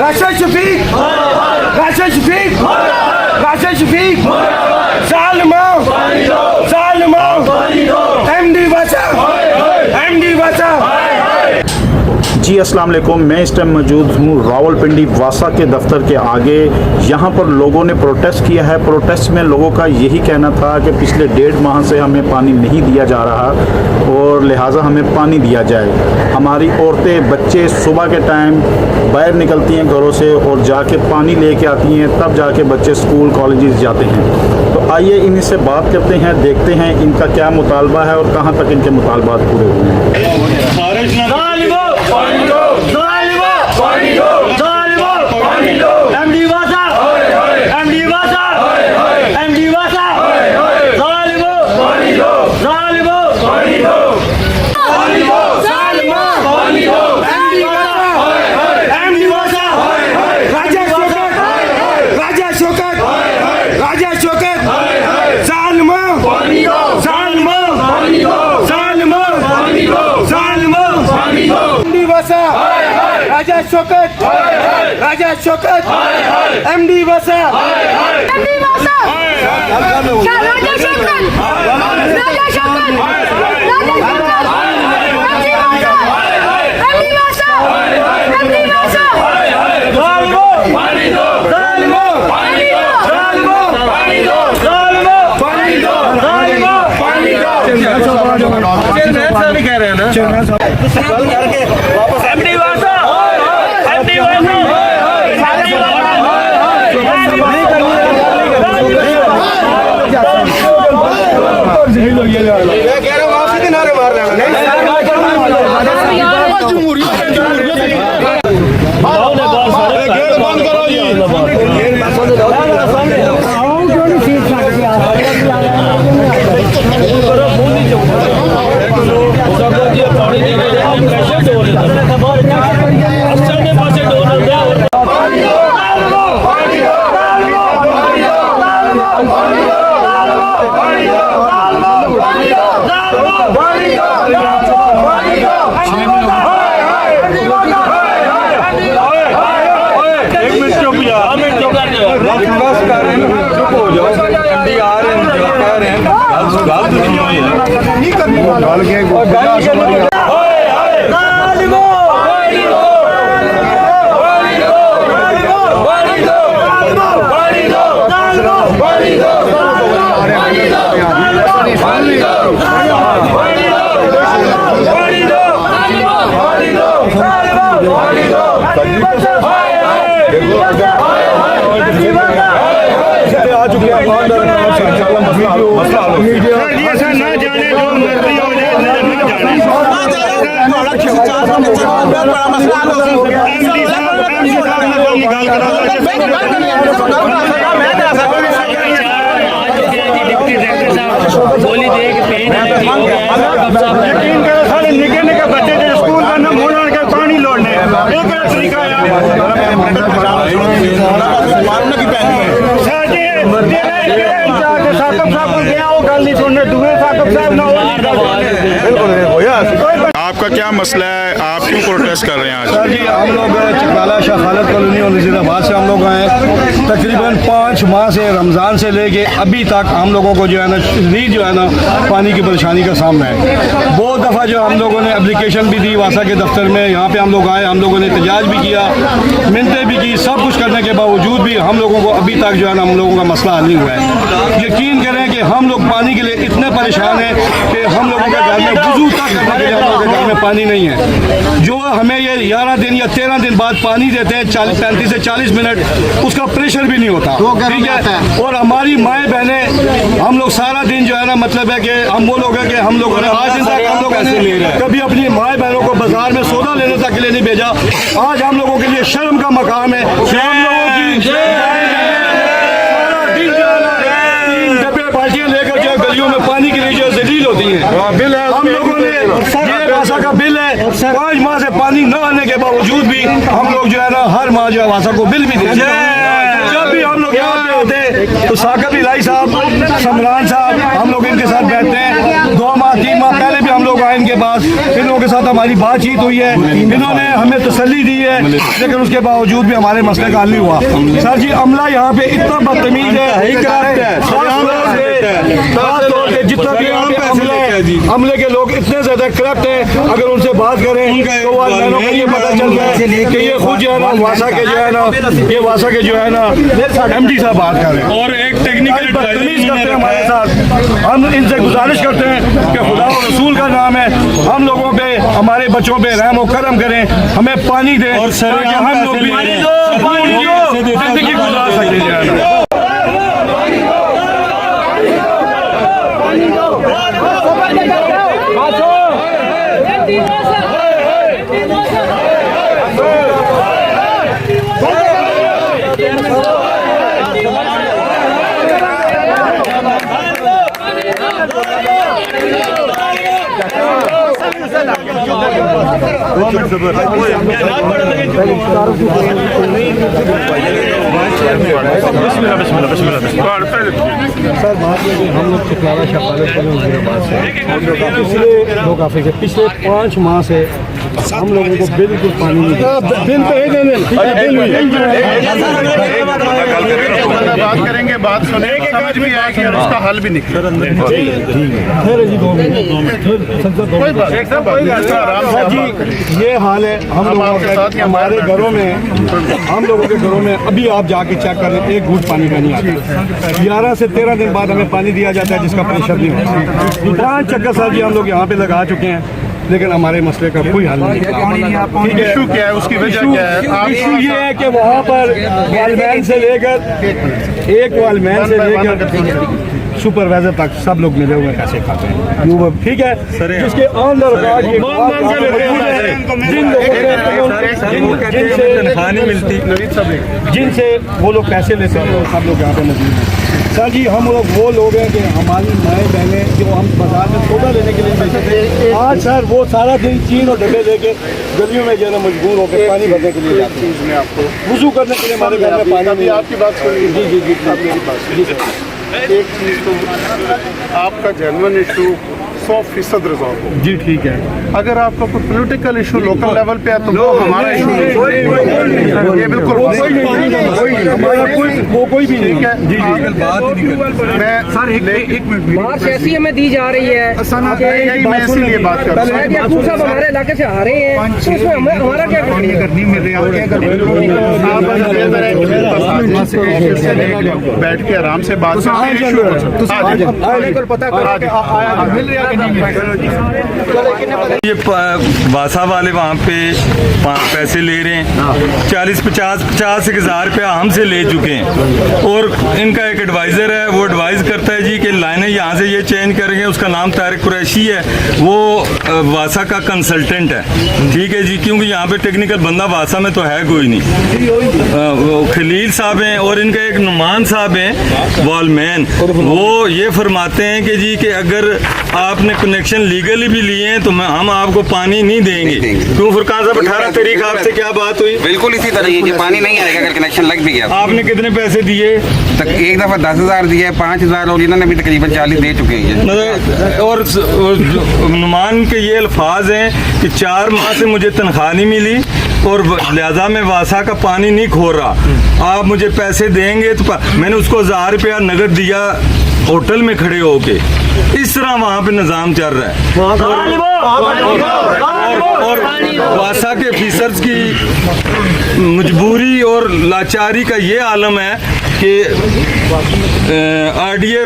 राशिद शफीक, राशिद शफीक, राशिद शफीक, जालिमा, जालिमा, MD बचा, MD बचा। जी अस्सलाम वालेकुम, मैं इस टाइम मौजूद हूँ रावलपिंडी वासा के दफ्तर के आगे। यहाँ पर लोगों ने प्रोटेस्ट किया है। प्रोटेस्ट में लोगों का यही कहना था कि पिछले 1.5 माह से हमें पानी नहीं दिया जा रहा और लिहाजा हमें पानी दिया जाए। हमारी औरतें बच्चे सुबह के टाइम बाहर निकलती हैं घरों से और जाके पानी लेके आती हैं, तब जाके बच्चे स्कूल कॉलेजेस जाते हैं। तो आइए इनसे बात करते हैं, देखते हैं इनका क्या मुतालबा है और कहाँ तक इनके मुतालबात पूरे हुए हैं। राजा शौकत, राजा शौकत, एमडी वासा, एमडी वासा, राजा शौकत, राजा शौकत, एमडी वासा, एमडी वासा, जालिमो, पानी दो, जालिमो, पानी दो, जालिमो, पानी दो, जालिमो, पानी दो, जालिमो, पानी दो। ऐसा नहीं कह रहे हैं ना करके वापस एमडी वासा, किनारे मार आ चुके हैं निके निके बच्चे स्कूल का ना मोड़ के पानी लौटने आपका क्या मसला है, आप क्यों प्रोटेस्ट कर रहे हैं आज? सर जी, हम लोग चिकाला शाह खालद कॉलोनी और नजीराबाद से हम लोग आए। तकरीबन 5 माह से रमज़ान से लेके अभी तक हम लोगों को जो है ना शदीद जो है ना पानी की परेशानी का सामना है। बहुत दफ़ा जो हम लोगों ने एप्लीकेशन भी दी वासा के दफ्तर में, यहाँ पे हम लोग आए, हम लोगों ने एहतजाज भी किया, मिन्नतें भी की, सब कुछ करने के बावजूद भी हम लोगों को अभी तक जो है ना हम लोगों का मसला हल नहीं हुआ है। यकीन करें कि हम लोग पानी के लिए इतने परेशान हैं कि हम लोगों के घर में वुज़ू तक करने के लिए हम लोगों के घर में पानी नहीं है। जो हमें ये 11 दिन या 13 दिन बाद पानी देते हैं 35 से 40 मिनट, उसका प्रेशर भी नहीं होता, ठीक है। और हमारी माएँ बहनें, हम लोग सारा दिन जो है ना मतलब है कि हम वो लोग हैं कि हम लोगों ने आज दिन तक हम लोगों ने कभी अपनी माएँ बहनों को बाजार में सौदा लेने तक के लिए नहीं भेजा। आज हम लोगों के लिए शर्म का मकाम है कि हम लोगों की सारा दिन जो है ना 3 डब्बे बाल्टियाँ लेकर जो गलियों में पानी के लिए जो जलील होती हैं। बिल है हम लोगों ने, ये वासा का बिल है, 5 माह से पानी न आने के बावजूद भी हम लोग जो है ना हर माह जो है वासा को बिल भी देते हैं। जब भी हम लोग यहाँ पे होते हैं तो साकिब इलाही साहब, समरान साहब, हम लोग इनके साथ बैठते हैं। 2 माह 3 माह पहले भी हम लोग आए इनके पास, इन लोगों के साथ हमारी बातचीत हुई है, इन्होंने हमें तसल्ली दी है, लेकिन उसके बावजूद भी हमारे मसले का हल नहीं हुआ। सर जी अमला यहाँ पे इतना बदतमीज है, जितना भी यहाँ पे अमले के लोग इतने ज्यादा करप्ट हैं, अगर उनसे बात करें तो वो को ये पता चलता है कि ये खुद जो है ना वासा के जो है ना, ये वासा के जो है ना MD साहब बात कर रहे हैं और एक टेक्निकल बदतमीज करते हैं हमारे साथ। हम इनसे गुजारिश करते हैं कि खुदा और रसूल का नाम है, हम लोगों पे, हमारे बच्चों पे रहम और करम करें, हमें पानी दें ताकि हम लोग भी जिंदगी गुजार सकें जो है ना। सर बात है कि हम लोग चिकलारा शफालत से पिछले 5 माह से हम लोगों को बिल्कुल पानी नहीं, बात करेंगे, बात सुनेंगे, समझ भी आएगी और उसका हल भी निकलेगा। जी ये हाल है हम लोगों के साथ, हमारे घरों में, हम लोगों के घरों में अभी आप जाके चेक कर लें, एक घूंट पानी का नहीं आता। 11 से 13 दिन बाद हमें पानी दिया जाता है जिसका प्रेशर नहीं होता। 5 चक्कर साहब जी हम लोग यहाँ पे लगा चुके हैं, लेकिन हमारे मसले का कोई हल नहीं। ठीक है, इशू क्या है, उसकी वजह क्या है? इशू ये है कि वहाँ पर वालमैन से लेकर एक वालमैन से लेकर सुपरवाइजर तक सब लोग मिले हुए पैसे खाते हैं। ठीक है, जिसके अंदर जिनसे वो लोग पैसे लेते हैं वो सब लोग यहाँ पे मौजूद हैं। सर जी हम लोग वो लोग हैं कि हमारी माएँ बहनें जो हम बाजार में सौदा लेने के लिए बैठे थे, आज सर वो सारा दिन चीन और डब्बे लेके गलियों में जो है मजबूर होकर पानी भरने के लिए जाते हैं। मैं आपको वुज़ू करने के लिए हमारे घर में पानी नहीं। आपकी बात सुनिए। जी जी जी जी सर। एक चीज़ तो आपका जेन्युइन इशू 100% रिजॉल्व हो। जी ठीक है। अगर आपका कोई पॉलिटिकल इशू लोकल लेवल पे है तो वो हमारा इशू नहीं, ये बिल्कुल वो कोई भी नहीं है। जी जी मैं सर एक मिनट, मार्च ऐसी हमें दी जा रही है, मैं इसीलिए बात कर रहा हूँ। याकूब साहब हमारे इलाके से आ रहे हैं, तो उसमें हमारा क्या करनी मिल रही है, बैठ के आराम से बात ये बासा वाले वहाँ पे पैसे ले रहे हैं, 40-50-50,000 रुपया हमसे ले चुके हैं। और इनका एक एडवाइज़र है, वो एडवाइज़ करता है जी कि लाइनें यहाँ से ये चेंज करेंगे। उसका नाम तारिक कुरैशी है, वो वासा का कंसल्टेंट है। ठीक है जी, क्योंकि यहाँ पे टेक्निकल बंदा वासा में तो है कोई नहीं। खलील साहब हैं और इनका एक नुमान साहब हैं वॉलमैन, वो ये फरमाते हैं कि जी कि अगर आपने कनेक्शन लीगली भी लिए हैं तो हम आपको पानी नहीं देंगे। क्यों फुरकान साहब 18 तारीख आपसे क्या बात हुई? बिल्कुल इसी तरह की पानी नहीं आएगा अगर कनेक्शन लग भी गया। आपने कितने पैसे दिए? तक एक दफा 10,000 दिए, 5,000 और इन्होंने भी तकरीबन 40 दे चुके हैं। मतलब और नुमान के ये अल्फाज हैं कि 4 माह से मुझे तनख्वाह नहीं मिली और लिहाजा मैं वासा का पानी नहीं खो रहा, आप मुझे पैसे देंगे तो मैंने उसको 1000 रुपया नगद दिया होटल में खड़े होके। इस तरह वहाँ पे निज़ाम चल रहा है और वासा के ऑफिसर्स की मजबूरी और लाचारी का ये आलम है कि RDA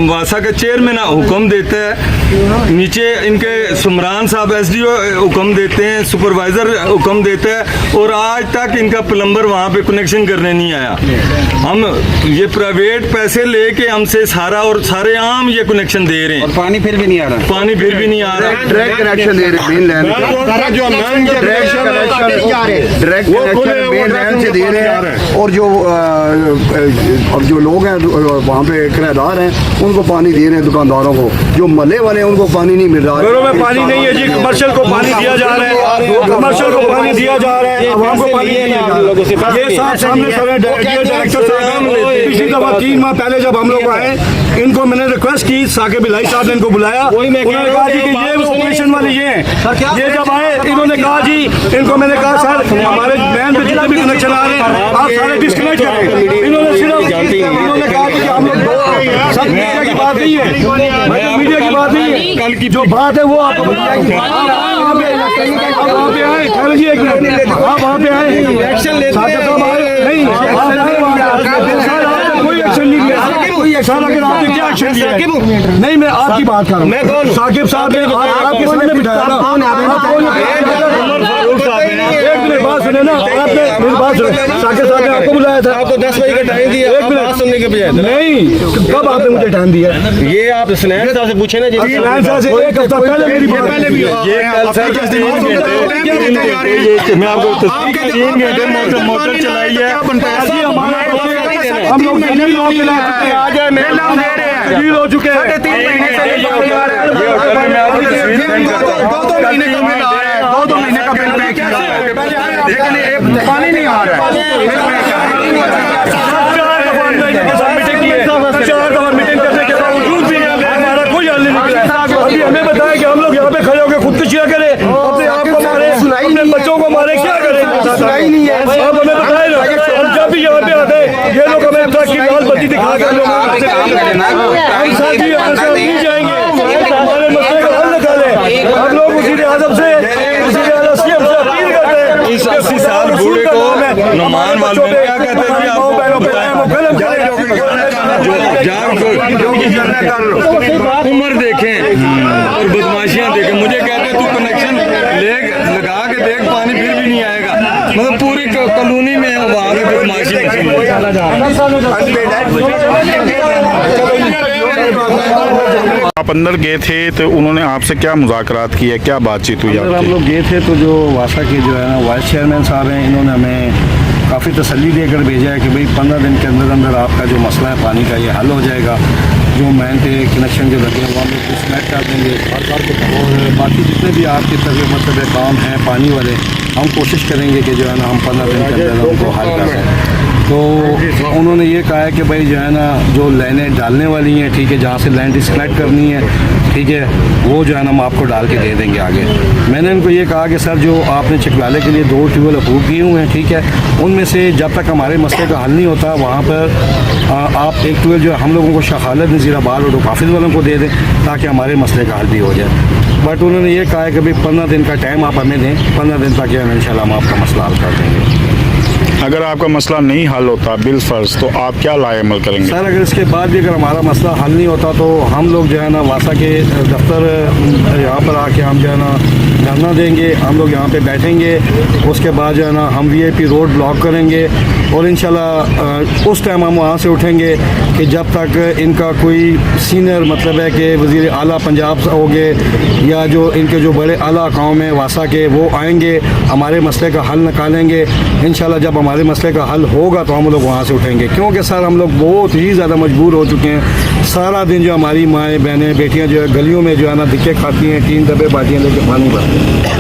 वासा का चेयरमैन हुक्म देता है, नीचे इनके सुमरान साहब SDO हुक्म देते हैं, सुपरवाइज़र हुक्म देता है, और आज तक इनका प्लम्बर वहाँ पे कनेक्शन करने नहीं आया। हम ये प्राइवेट पैसे लेके हमसे सारा और सारे आम ये कनेक्शन दे रहे हैं और पानी फिर भी नहीं आ रहा। पानी फिर भी नहीं आ रहा। डायरेक्ट कनेक्शन दे रहे हैं main line, direct connection main line से दे रहे हैं। और जो अब जो लोग हैं वहाँ पे किराएदार हैं उनको पानी दे रहे हैं, दुकानदारों को। जो महल्ले वाले हैं उनको पानी नहीं मिल रहा है। घरों में पानी नहीं है जी, कमर्शियल को पानी दिया जा रहा है, कमर्शियल को पानी दिया जा रहा है, आवाम को पानी नहीं है लोगों से। ये साहब सामने खड़े डायरेक्टर साहब, पिछली दफा 3 माह पहले जब हम लोग आए, इनको मैंने रिक्वेस्ट की, साकिब इलाही साहब ने इनको बुलाया, उन्होंने कहा जी कि ये ऑपरेशन वाले ये जब आए इन्होंने कहा जी, इनको मैंने कहा सर हमारे मैन पे जितने भी कनेक्शन आ रहे हैं आप सारे डिस्कनेक्ट करें। इन्होंने सिर्फ इन्होंने कहा कि हम लोग सब मीडिया की बात नहीं है, मीडिया की बात नहीं है, कल की जो बात है वो आप वहाँ पे आए, आप वहाँ पे आए, एक्शन लेते नहीं, कोई एक्शन नहीं लिया, सर अगर आपने क्या एक्शन लिया? नहीं, मैं आपकी बात कर रहा हूँ। मैं कौन? साकिब साहब ने आपके सामने बिठाया ना। एक मिनट बात सुने ना, आपने मेरी बात सुने, साकिब साहब ने आपको बुलाया था, आपको 10 बजे का टाइम दिया, एक मिनट सुनने के बजाय नहीं, कब आपने मुझे टाइम दिया? ये आप स्नैन साहब से पूछे ना, स्नैन साहब से एक हफ्ता पहले मेरी बात पहले भी ये कल सर 3 घंटे मैं आपको 3 घंटे मोटर चलाई है, हम लोग हो चुके हैं, 2 महीने का बिल पे किया है, लेकिन पानी नहीं आ रहा है। 4 दफा मीटिंग करने के बावजूद भी हमारा कोई हल नहीं निकला। अभी हमें बताया कि हम लोग यहाँ पे खड़े होकर खुदकुशियाँ करें, अपने आप को मारे, अपने बच्चों को मारे, क्या करें? सुनाई नहीं है। आप हमें बताए ना, हम जब भी यहाँ पे आते हैं ये लोग हमें की लाल बत्ती दिखा कर हम साथी नहीं जाएंगे, हमारे मसले का हल निकालें। हम लोग उसी लिहाज से सीएम से अपील करते हैं, इस 80 साल बूढ़े को नुमान वाले क्या कहते हैं कि आपको उम्र देखें और बदमाशियां देखें। मुझे कहते हैं तू कनेक्शन लगा के देख, पानी फिर भी नहीं आएगा। मतलब पूरी कॉलोनी में वहाँ की बदमाशी आप अंदर गए थे तो उन्होंने आपसे क्या मुज़ाकरात किया, क्या बातचीत हुई? अगर हम लोग गए थे तो जो वासा के जो है ना वाइस चेयरमैन साहब हैं, इन्होंने हमें काफ़ी तसल्ली देकर भेजा है कि भाई 15 दिन के अंदर अंदर आपका जो मसला है पानी का ये हल हो जाएगा। जो मैन पे कनेक्शन जो लगे वो हम लोग डिस्कनेक्ट कर देंगे, और बाकी जितने भी आपके तरह मतलब काम हैं पानी वाले, हम कोशिश करेंगे कि जो है ना हम 15 दिन के अंदर उनको हल कर दें। तो उन्होंने ये कहा है कि भाई जो है ना जो लाइनें डालने वाली हैं, ठीक है, जहाँ से लाइन डिस्कनेक्ट करनी है, ठीक है, वो जो है ना हम आपको डाल के दे देंगे आगे। मैंने उनको ये कहा कि सर जो आपने चिकलाले के लिए 2 ट्यूबवेल अप्रूव किए हुए हैं, ठीक है, उनमें से जब तक हमारे मसले का हल नहीं होता वहाँ पर आप एक ट्यूबवेल जो हम लोगों को शखालत नज़ीराबाद और काफिज वालों को दे दें ताकि हमारे मसले का हल भी हो जाए। बट उन्होंने ये कहा है कि भाई 15 दिन का टाइम आप हमें दें, 15 दिन तक इंशाल्लाह हम आपका मसला हल कर देंगे। अगर आपका मसला नहीं हल होता बिल फर्ज, तो आप क्या लाए अमल करेंगे? सर अगर इसके बाद भी अगर हमारा मसला हल नहीं होता तो हम लोग जो है ना वासा के दफ्तर यहाँ पर आके हम जो है ना धरना देंगे, हम लोग यहाँ पे बैठेंगे, उसके बाद जो है ना हम VIP रोड ब्लॉक करेंगे और इंशाल्लाह उस टाइम हम वहाँ से उठेंगे कि जब तक इनका कोई सीनियर मतलब है कि वज़ीर आला पंजाब हो गए या जो इनके जो बड़े आला काम हैं वासा के, वो आएंगे, हमारे मसले का हल निकालेंगे। इंशाल्लाह जब हमारे मसले का हल होगा तो हम लोग वहाँ से उठेंगे, क्योंकि सर हम लोग बहुत ही ज़्यादा मजबूर हो चुके हैं। सारा दिन जो हमारी माएँ बहनें बेटियाँ जो है गलियों में जो है ना धिक्के खाती हैं, 3 डब्बे बाटियाँ लेके पानी भरती हैं।